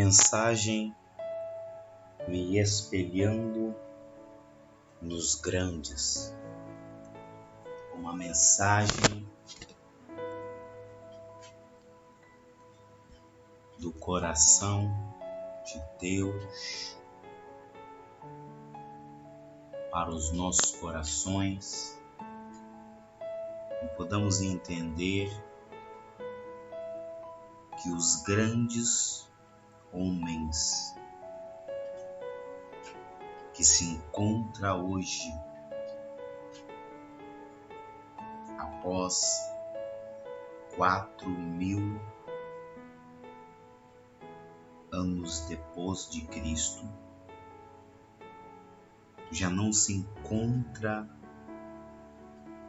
mensagem me espelhando nos grandes, uma mensagem do coração de Deus para os nossos corações, e podamos entender que os grandes homens que se encontram hoje, após 4.000 anos depois de Cristo, já não se encontra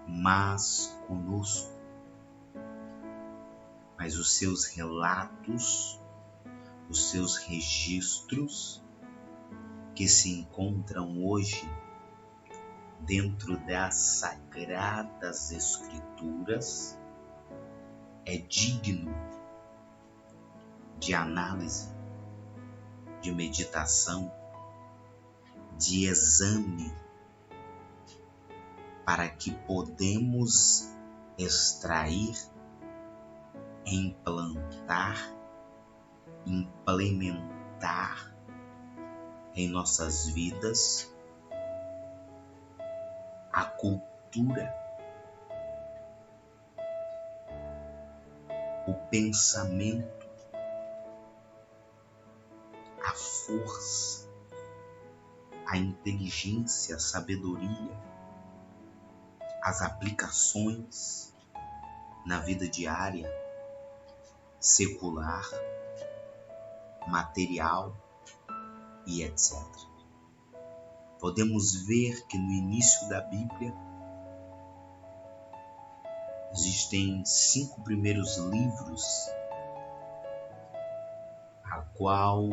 mais conosco, mas os seus relatos, os seus registros que se encontram hoje dentro das Sagradas Escrituras é digno de análise, de meditação, de exame, para que podemos extrair, implantar, implementar em nossas vidas a cultura, o pensamento, a força, a inteligência, a sabedoria, as aplicações na vida diária, secular, material e etc. Podemos ver que no início da Bíblia existem 5 primeiros livros, a qual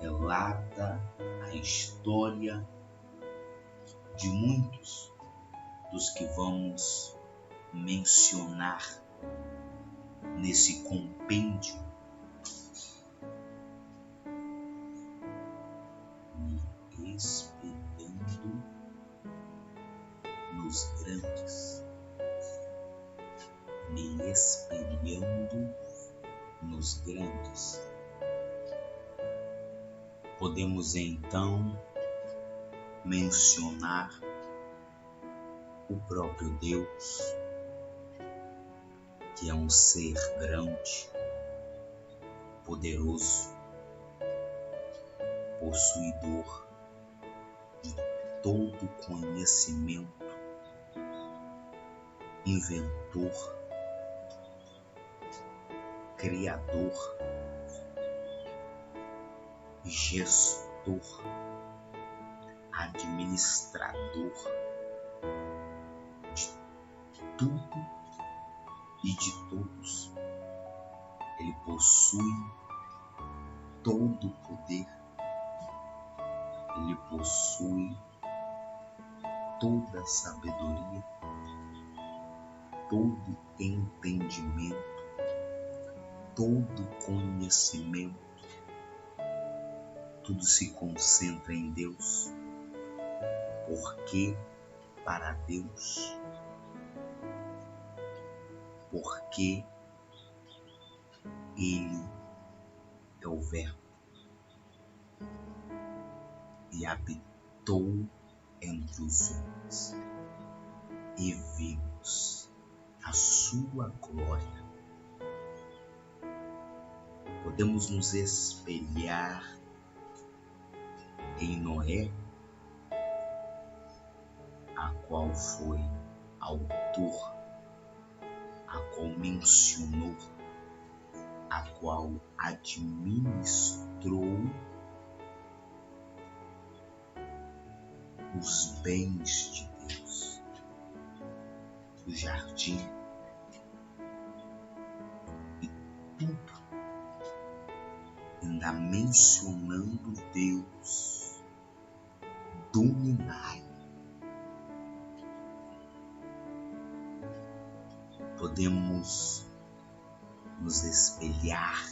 relata a história de muitos dos que vamos mencionar nesse compêndio. Me espelhando nos grandes, me espelhando nos grandes. Podemos então mencionar o próprio Deus, que é um ser grande, poderoso, possuidor de todo conhecimento, inventor, criador, gestor, administrador de tudo e de todos. Ele possui todo o poder, ele possui toda a sabedoria, todo entendimento, todo conhecimento. Tudo se concentra em Deus, porque para Deus, porque Ele é o Verbo e habitou entre os homens, e vimos a sua glória. Podemos nos espelhar em Noé, a qual foi autor, a qual mencionou, a qual administrou os bens de Deus, o jardim e tudo, ainda mencionando Deus dominar. Podemos nos espelhar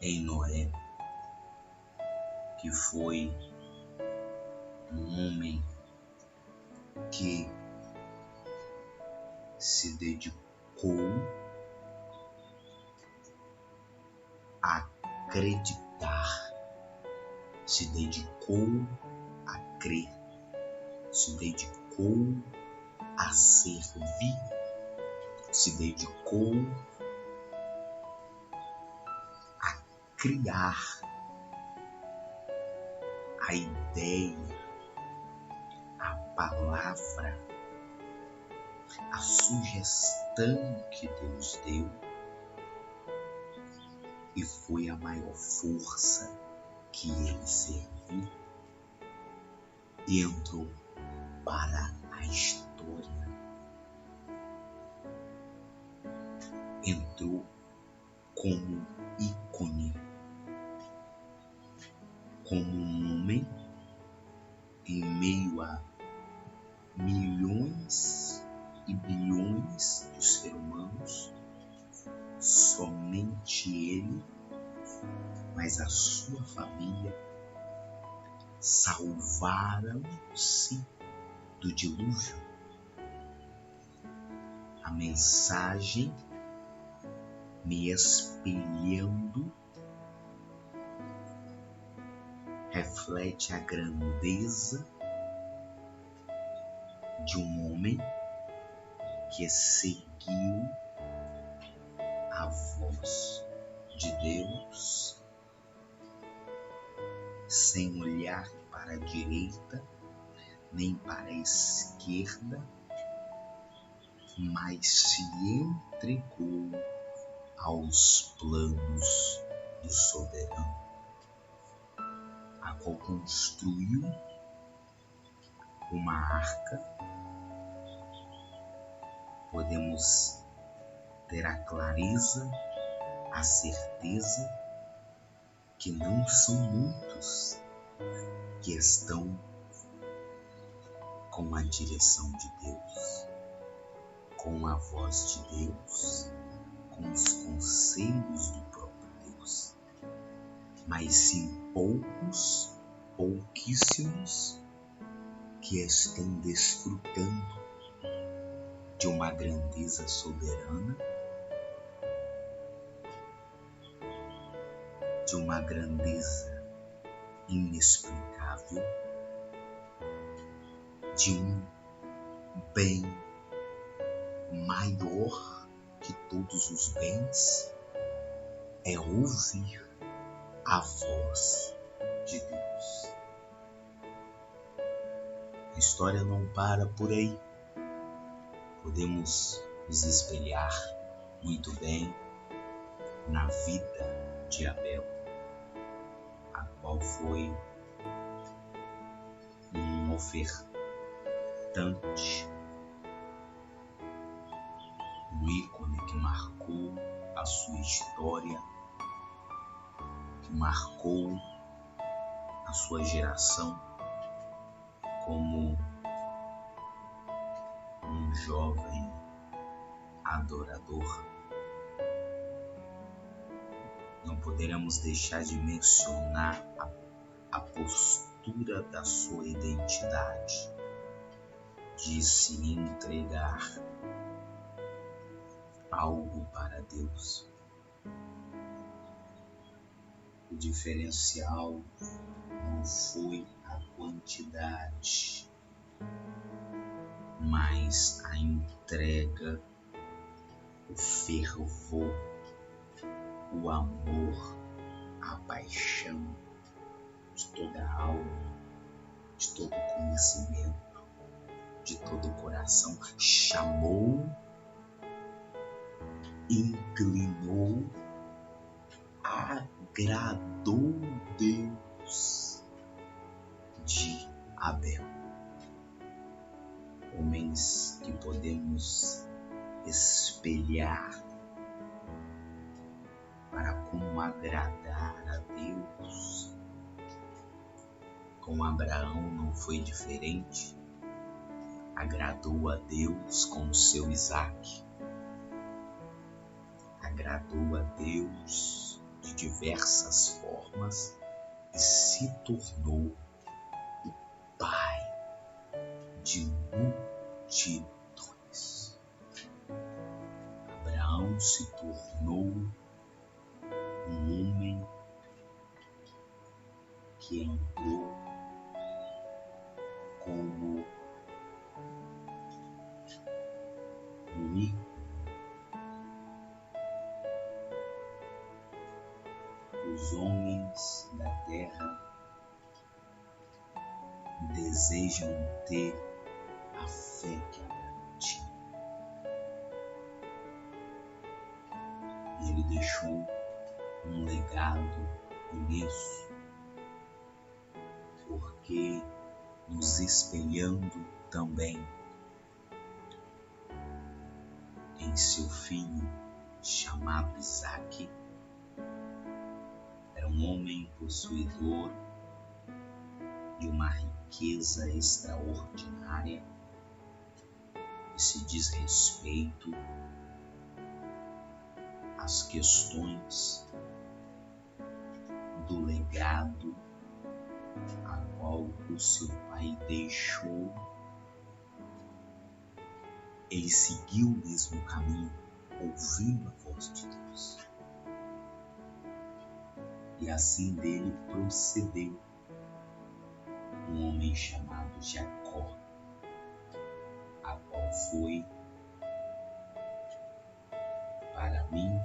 em Noé, que foi um homem que se dedicou a acreditar, se dedicou a crer, se dedicou a servir, se dedicou a criar a ideia, a palavra, a sugestão que Deus deu, e foi a maior força que ele serviu e entrou para a história. Entrou como ícone, como um homem em meio a milhões e bilhões de seres humanos. Somente ele, mas a sua família salvaram-se do dilúvio. A mensagem me espelhando reflete a grandeza de um homem que seguiu a voz de Deus sem olhar para a direita nem para a esquerda, mas se entregou aos planos do soberano, a qual construiu uma arca. Podemos ter a clareza, a certeza que não são muitos que estão com a direção de Deus, com a voz de Deus, com os conselhos do próprio Deus, mas sim pouquíssimos que estão desfrutando de uma grandeza soberana, de uma grandeza inexplicável, de um bem maior que todos os bens, é ouvir a voz de Deus. A história não para por aí. Podemos nos espelhar muito bem na vida de Abel, a qual foi um ofertante, um ícone que marcou a sua história, que marcou a sua geração como um jovem adorador. Não poderemos deixar de mencionar a postura da sua identidade, de se entregar algo para Deus. O diferencial não foi a quantidade, mas a entrega, o fervor, o amor, a paixão de toda a alma, de todo o conhecimento, de todo o coração. Chamou, inclinou, agradou Deus de Abel. Homens que podemos espelhar para como agradar a Deus. Com Abraão não foi diferente. Agradou a Deus com o seu Isaque. Agradou a Deus de diversas formas e se tornou o pai de multidões. Abraão se tornou um homem que andou como um ícone. Os homens da terra desejam ter a fé que Abraão tinha. E ele deixou um legado imenso, porque nos espelhando também em seu filho chamado Isaque, era um homem possuidor de uma riqueza extraordinária que se diz respeito às questões do legado a qual o seu pai deixou. Ele seguiu o mesmo caminho, ouvindo a voz de Deus. E assim dele procedeu um homem chamado Jacó, a qual foi para mim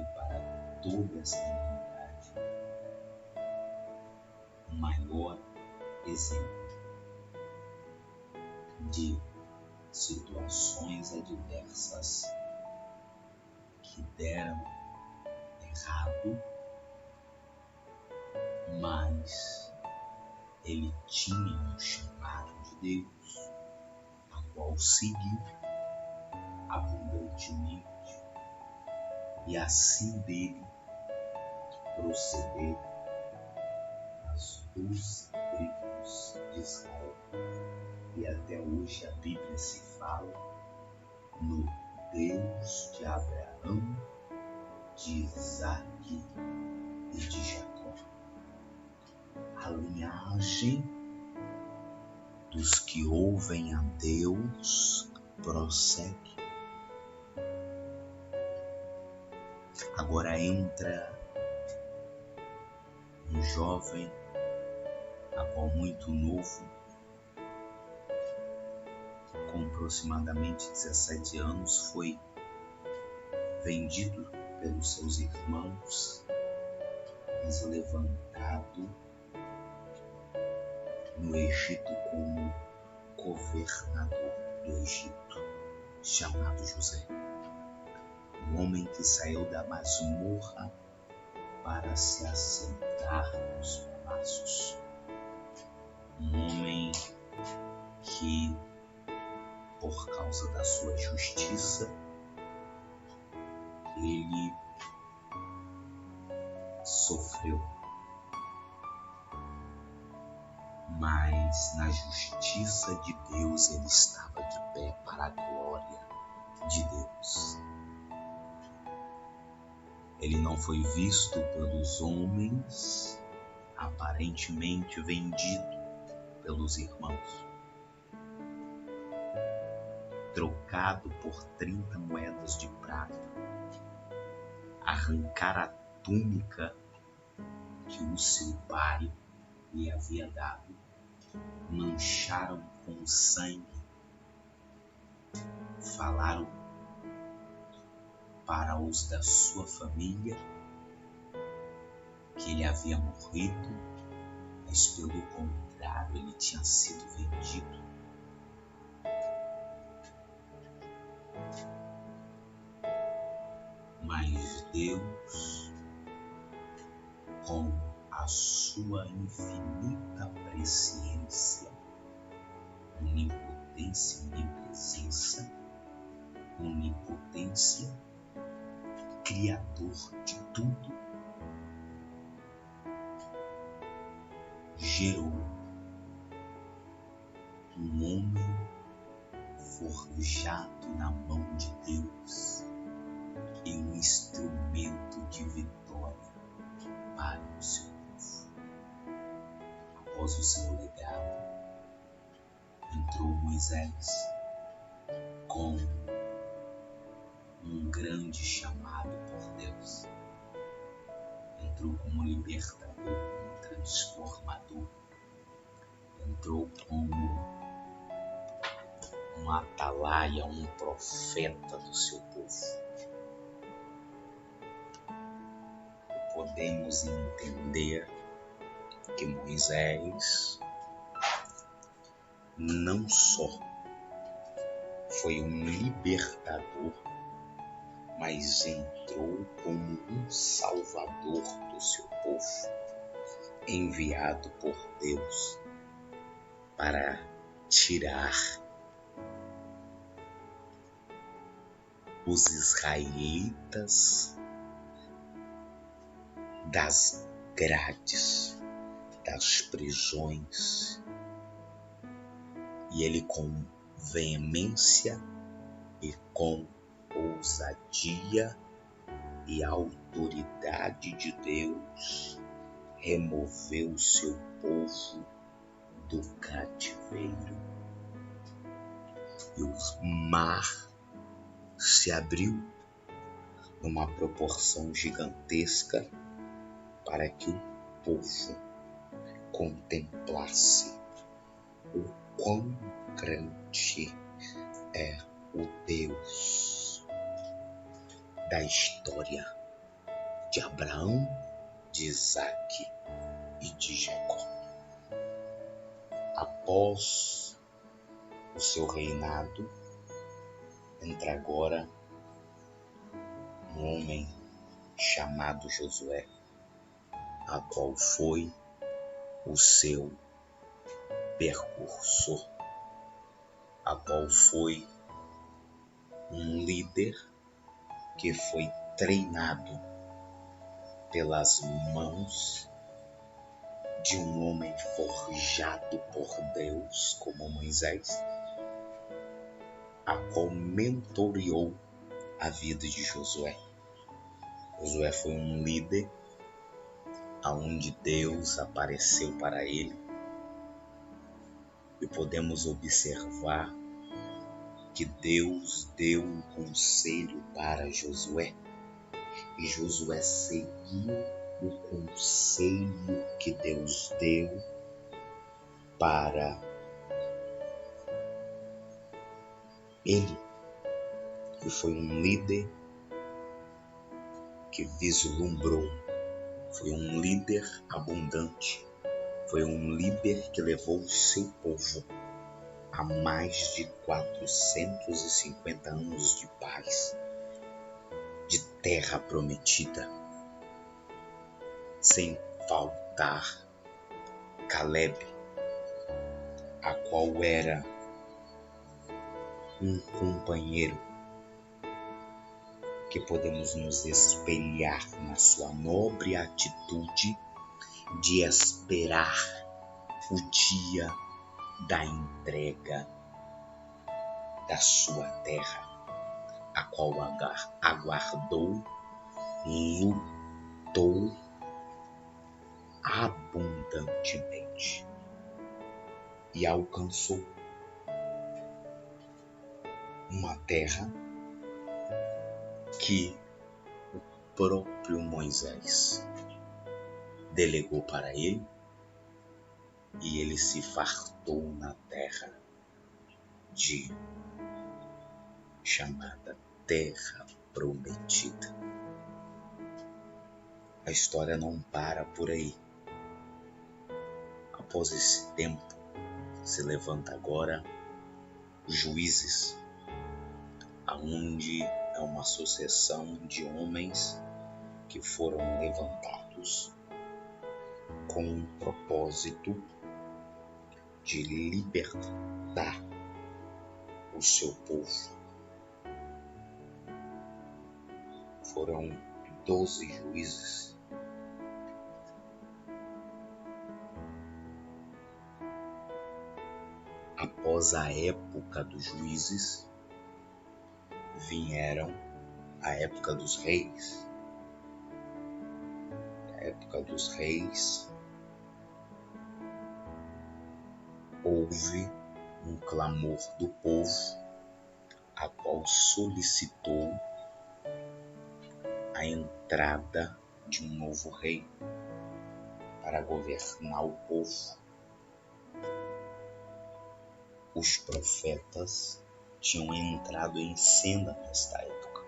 e para toda esta humanidade o maior exemplo de situações adversas que deram errado, mas ele tinha um chamado de Deus, a qual seguiu abundantemente, e assim dele proceder as 12 tribos de Israel. E até hoje a Bíblia se fala no Deus de Abraão, de Isaque e de Jacó. A linhagem dos que ouvem a Deus prossegue. Agora entra um jovem, a qual muito novo, com aproximadamente 17 anos, foi vendido pelos seus irmãos, mas levantado no Egito como governador do Egito, chamado José. Um homem que saiu da masmorra para se assentar nos palácios. Um homem que, por causa da sua justiça, ele sofreu. Mas na justiça de Deus ele estava de pé para a glória de Deus. Ele não foi visto pelos homens, aparentemente vendido pelos irmãos, trocado por 30 moedas de prata, arrancar a túnica que o seu pai lhe havia dado, mancharam com sangue, falaram para os da sua família que ele havia morrido, mas pelo contrário, ele tinha sido vendido. Mas Deus, com a sua infinita presciência, onipotência, onipotência, Criador de tudo, gerou um homem forjado na mão de Deus, e um instrumento de vitória para o seu povo. Após o seu legado, entrou Moisés com um grande chamado por Deus. Entrou como libertador, como transformador. Entrou como um atalaia, um profeta do seu povo. Podemos entender que Moisés não só foi um libertador, mas entrou como um salvador do seu povo, enviado por Deus para tirar os israelitas das grades, das prisões. E ele, com veemência e com ousadia e autoridade de Deus, removeu seu povo do cativeiro. E o mar se abriu numa proporção gigantesca para que o povo contemplasse o quão grande é o Deus da história de Abraão, de Isaque e de Jacó. Após o seu reinado, entra agora um homem chamado Josué, a qual foi o seu percursor, a qual foi um líder que foi treinado pelas mãos de um homem forjado por Deus como Moisés, a qual mentoreou a vida de Josué. Josué foi um líder aonde Deus apareceu para ele, e podemos observar que Deus deu um conselho para Josué, e Josué seguiu o conselho que Deus deu para ele, e foi um líder que vislumbrou, foi um líder abundante, foi um líder que levou o seu povo a mais de 450 anos de paz, de terra prometida, sem faltar Caleb, a qual era um companheiro que podemos nos espelhar na sua nobre atitude de esperar o dia da entrega da sua terra, a qual aguardou, lutou abundantemente e alcançou uma terra que o próprio Moisés delegou para ele, e ele se fartou na terra chamada Terra Prometida. A história não para por aí. Após esse tempo, se levanta agora Juízes, aonde é uma sucessão de homens que foram levantados com um propósito de libertar o seu povo. Foram 12 juízes. Após a época dos juízes, vieram a época dos reis. Na época dos reis, houve um clamor do povo, a qual solicitou a entrada de um novo rei para governar o povo. Os profetas tinham entrado em cena nesta época.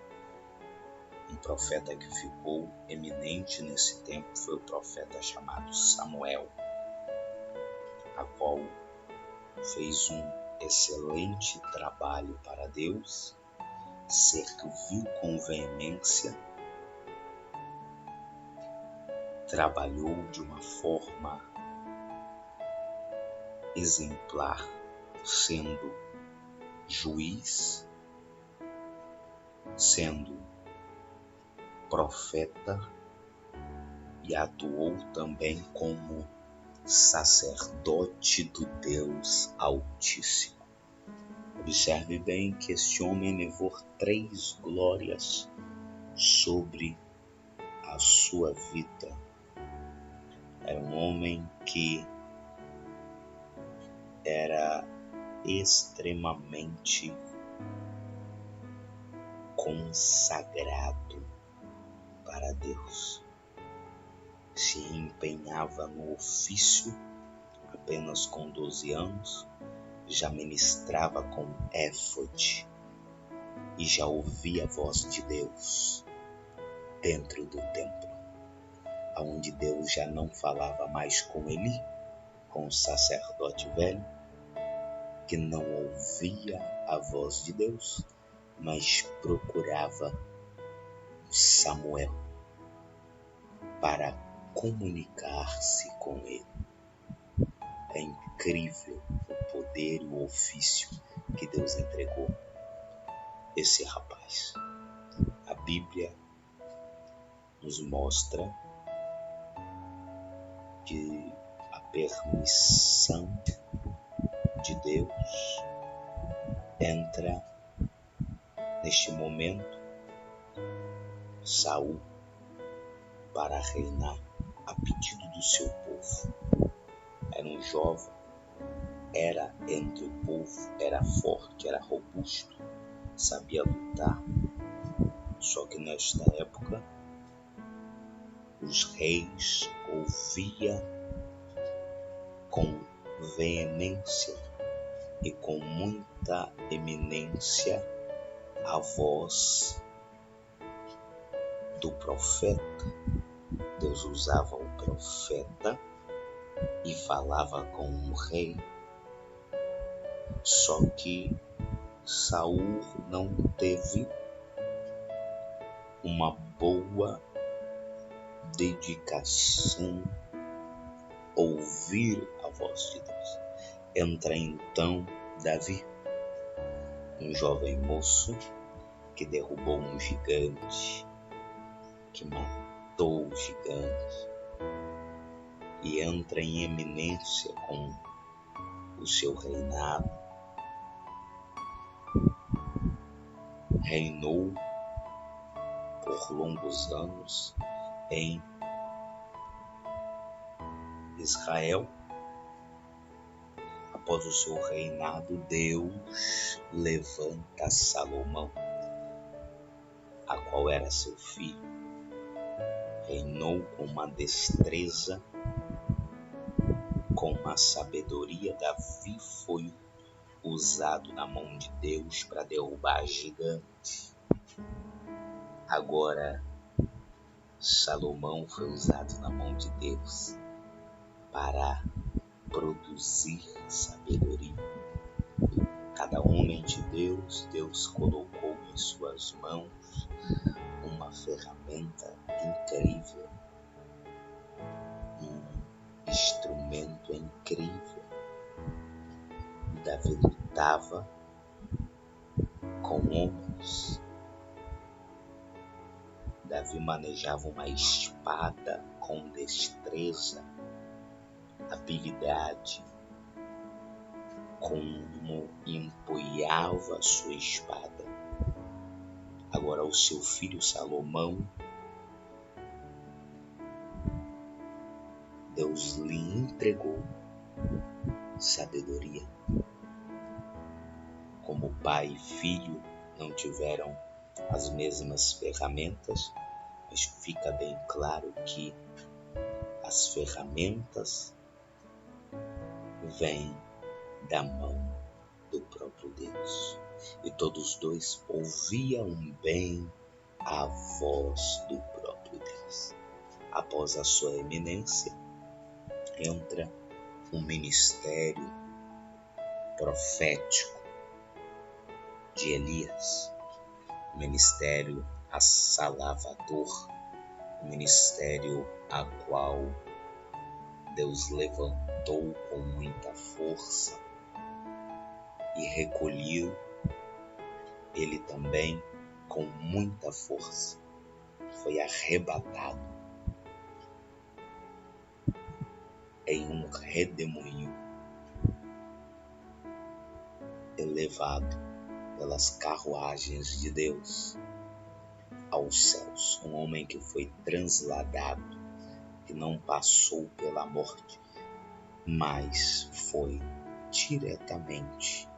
Um profeta que ficou eminente nesse tempo foi o profeta chamado Samuel, a qual fez um excelente trabalho para Deus, serviu com veemência, trabalhou de uma forma exemplar, sendo juiz, sendo profeta e atuou também como sacerdote do Deus Altíssimo. Observe bem que este homem levou 3 glórias sobre a sua vida. Era um homem que era extremamente consagrado para Deus. Se empenhava no ofício apenas com 12 anos, já ministrava com éfode e já ouvia a voz de Deus dentro do templo, onde Deus já não falava mais com Eli, com o sacerdote velho, que não ouvia a voz de Deus, mas procurava Samuel para comunicar-se com ele. É incrível o poder e o ofício que Deus entregou esse rapaz. A Bíblia nos mostra que a permissão de Deus entra neste momento Saul para reinar a pedido do seu povo. Era um jovem, era entre o povo, era forte, era robusto, sabia lutar. Só que nesta época os reis ouviam com veemência e com muita eminência a voz do profeta. Deus usava o profeta e falava com o rei. Só que Saul não teve uma boa dedicação a ouvir a voz de Deus. Entra então Davi, um jovem moço que derrubou um gigante, que matou o gigante, e entra em eminência com o seu reinado. Reinou por longos anos em Israel. Após o seu reinado, Deus levanta Salomão, a qual era seu filho. Reinou com uma destreza, com uma sabedoria. Davi foi usado na mão de Deus para derrubar gigante. Agora, Salomão foi usado na mão de Deus para produzir sabedoria. Cada homem de Deus, Deus colocou em suas mãos uma ferramenta incrível, um instrumento incrível. Davi lutava com homens. Davi manejava uma espada com destreza, habilidade, como empunhava sua espada, Agora ao seu filho Salomão, Deus lhe entregou sabedoria. Como pai e filho não tiveram as mesmas ferramentas, mas fica bem claro que as ferramentas vêm da mão do próprio Deus. E todos dois ouviam bem a voz do próprio Deus. Após a sua eminência, entra um ministério profético de Elias, um ministério assalavador, um ministério a qual Deus levantou com muita força e recolheu ele também com muita força. Foi arrebatado em um redemoinho, elevado pelas carruagens de Deus aos céus. Um homem que foi transladado, que não passou pela morte, mas foi diretamente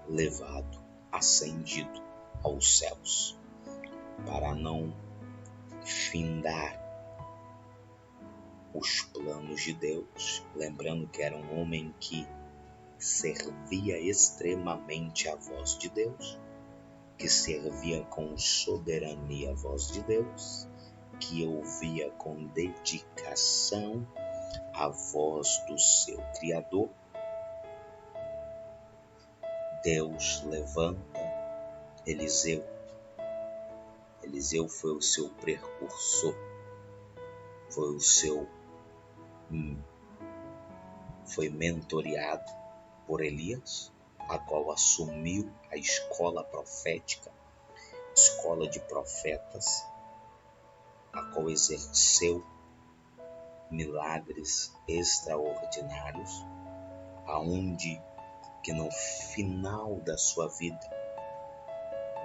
levado, ascendido aos céus, para não findar os planos de Deus. Lembrando que era um homem que servia extremamente a voz de Deus, que servia com soberania a voz de Deus, que ouvia com dedicação a voz do seu Criador. Deus levanta Eliseu. Eliseu foi o seu precursor, foi mentoreado por Elias, a qual assumiu a escola profética, escola de profetas, a qual exerceu milagres extraordinários, aonde que no final da sua vida,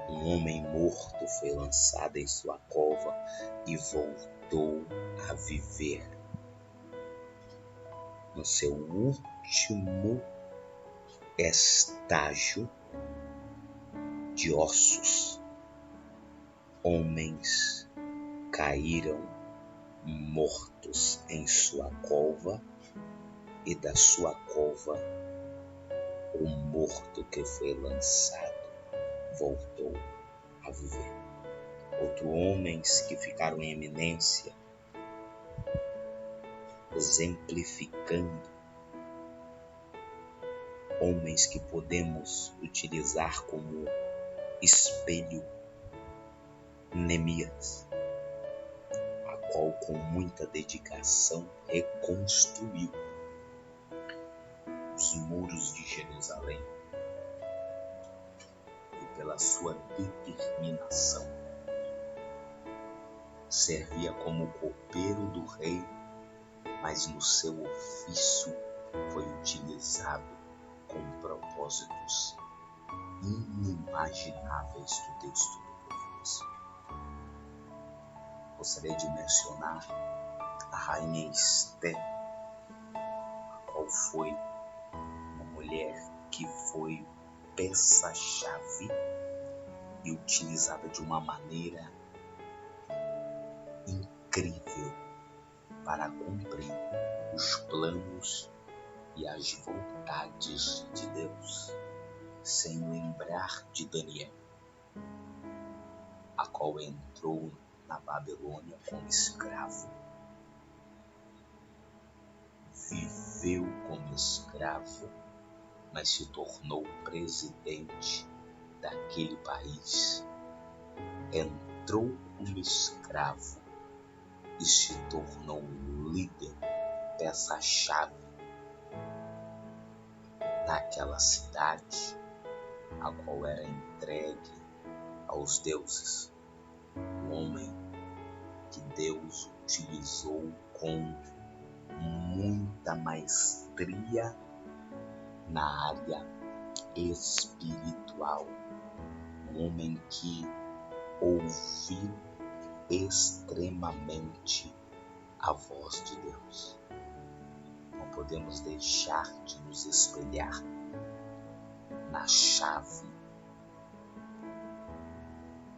um homem morto foi lançado em sua cova e voltou a viver. No seu último estágio de ossos, homens caíram mortos em sua cova, e da sua cova o morto que foi lançado voltou a viver. Outros homens que ficaram em eminência, exemplificando homens que podemos utilizar como espelho, Neemias, a qual com muita dedicação reconstruiu os muros de Jerusalém, e pela sua determinação servia como copeiro do rei, mas no seu ofício foi utilizado com propósitos inimagináveis do Deus Todo-Poderoso. Gostaria de mencionar a rainha Esther, a qual foi uma mulher que foi peça-chave e utilizada de uma maneira incrível para cumprir os planos e as vontades de Deus, sem lembrar de Daniel, a qual entrou na Babilônia como escravo, viveu como escravo, mas se tornou presidente daquele país, entrou como escravo e se tornou líder, peça-chave naquela cidade, a qual era entregue aos deuses. Um homem que Deus utilizou com muita maestria na área espiritual. Um homem que ouvir extremamente a voz de Deus. Não podemos deixar de nos espelhar na chave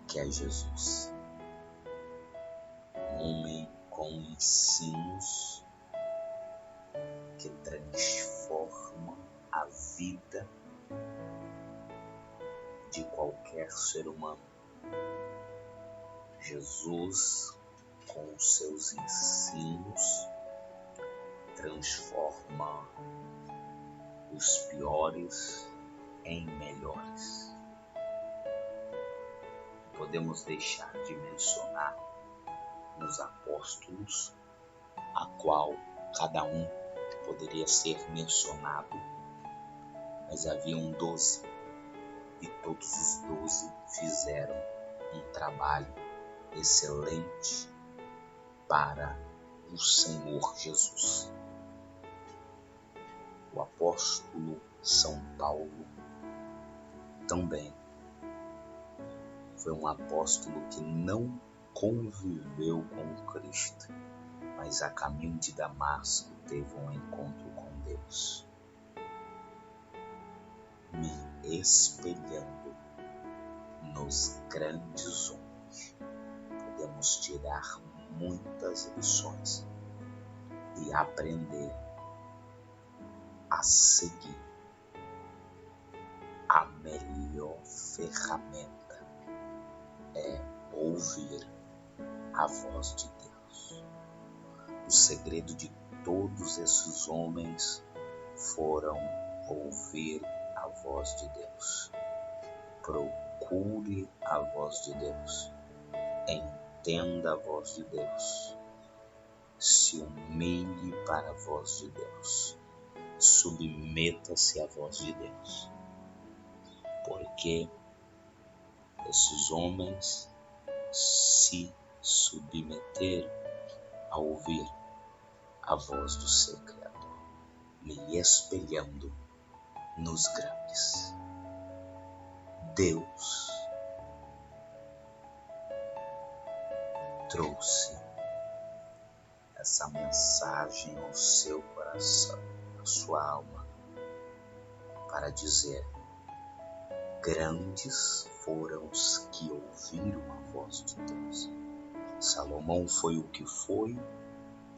que é Jesus. Um homem com ensinos que transforma a vida de qualquer ser humano. Jesus, com os seus ensinos, transforma os piores em melhores. Podemos deixar de mencionar nos apóstolos, a qual cada um poderia ser mencionado, mas haviam 12, e todos os 12 fizeram um trabalho excelente para o Senhor Jesus. O apóstolo São Paulo também foi um apóstolo que não conviveu com Cristo, mas a caminho de Damasco teve um encontro com Deus. Me espelhando nos grandes homens, podemos tirar muitas lições e aprender a seguir. A melhor ferramenta é ouvir a voz de Deus. O segredo de todos esses homens foram ouvir a voz de Deus. Procure a voz de Deus. Entenda a voz de Deus. Se humilhe para a voz de Deus. Submeta-se à voz de Deus. Porque esses homens se submeteram a ouvir a voz do seu Criador, me espelhando nos grandes. Deus trouxe essa mensagem ao seu coração, à sua alma, para dizer: grandes foram os que ouviram a voz de Deus. Salomão foi o que foi,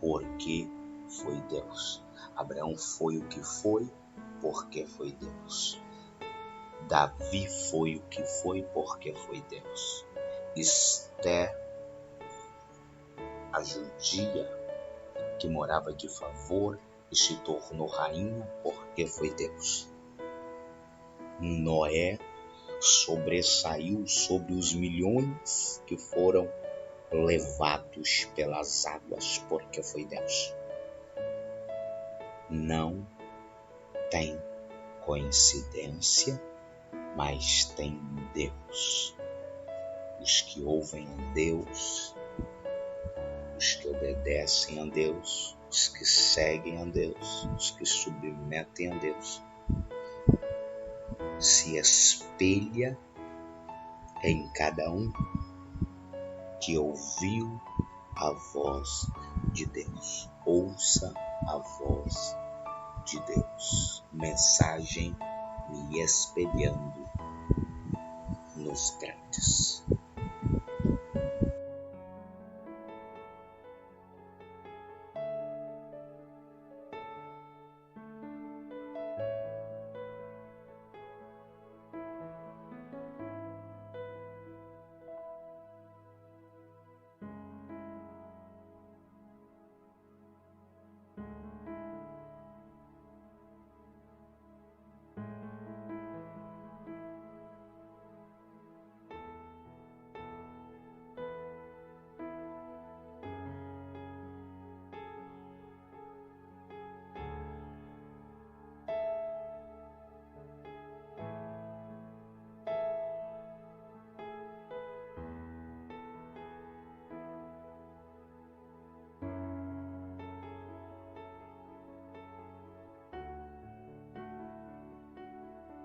porque foi Deus. Abraão foi o que foi, porque foi Deus. Davi foi o que foi, porque foi Deus. Esther, a judia que morava de favor e se tornou rainha, porque foi Deus. Noé sobressaiu sobre os milhões que foram levados pelas águas, porque foi Deus. Não tem coincidência, mas tem Deus. Os que ouvem a Deus, os que obedecem a Deus, os que seguem a Deus, os que submetem a Deus, se espelha em cada um que ouviu a voz de Deus. Ouça a voz de Deus. Mensagem me espelhando nos grandes.